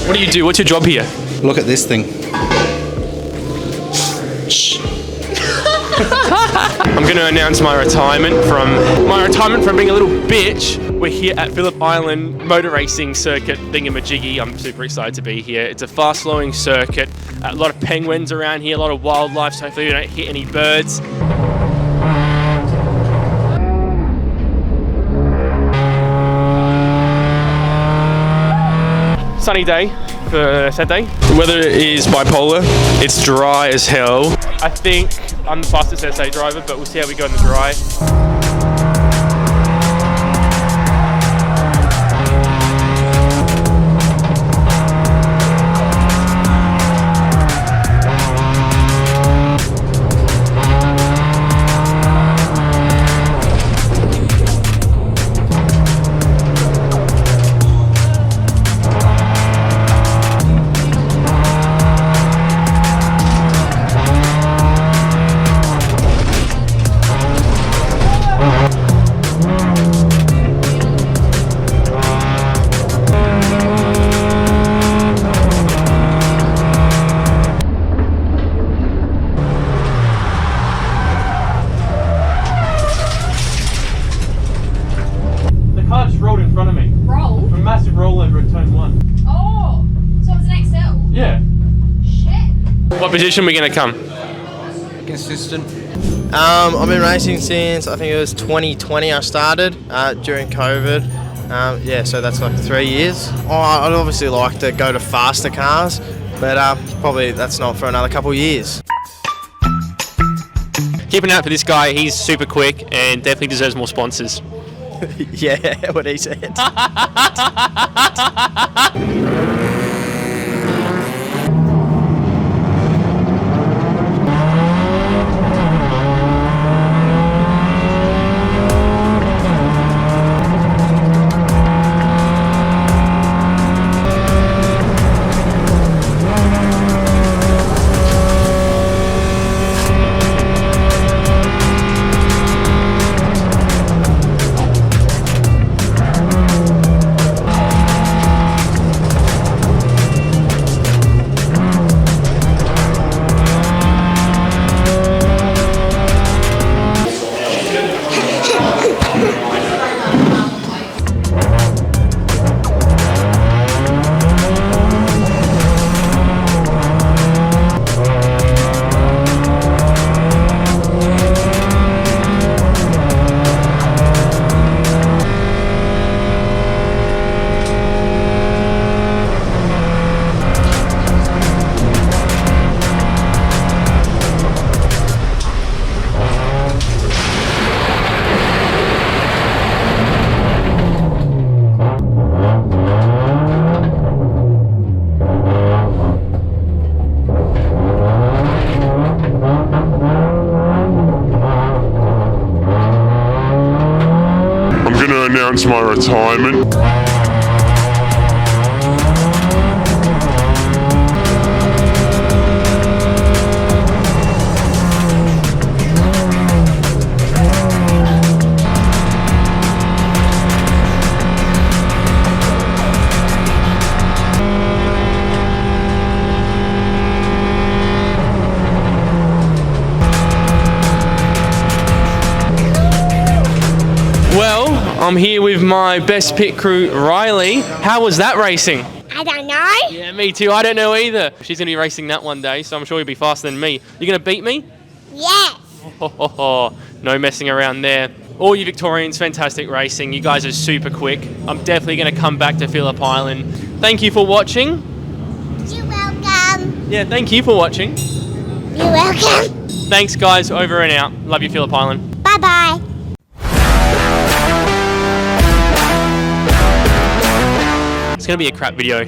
What do you do? What's your job here? Look at this thing. I'm going to announce my retirement from being a little bitch. We're here at Phillip Island motor racing circuit 𝒔𝒔𝒊𝒂𝒍. I'm super excited to be here. It's a fast-flowing circuit. A lot of penguins around here, a lot of wildlife, so hopefully we don't hit any birds. Sunny day for Saturday. The weather is bipolar. It's dry as hell. I think I'm the fastest SA driver, but we'll see how we go in the dry. Car just rolled in front of me. Rolled? A massive rollover at turn 1. Oh, so it's an XL? Yeah. Shit. What position are we going to come? Consistent. I've been racing since I think it was 2020 I started during COVID. Yeah, so that's like 3 years. I'd obviously like to go to faster cars, but probably that's not for another couple of years. Keep an eye out for this guy. He's super quick and definitely deserves more sponsors. Yeah, what he said. Announce my retirement. Well, I'm here with my best pit crew, Riley. How was that racing? I don't know. Yeah, me too. I don't know either. She's going to be racing that one day, so I'm sure you'll be faster than me. You going to beat me? Yes. No messing around there. All you Victorians, fantastic racing. You guys are super quick. I'm definitely going to come back to Phillip Island. Thank you for watching. You're welcome. Yeah, thank you for watching. You're welcome. Thanks, guys. Over and out. Love you, Phillip Island. Bye-bye. It's going to be a crap video.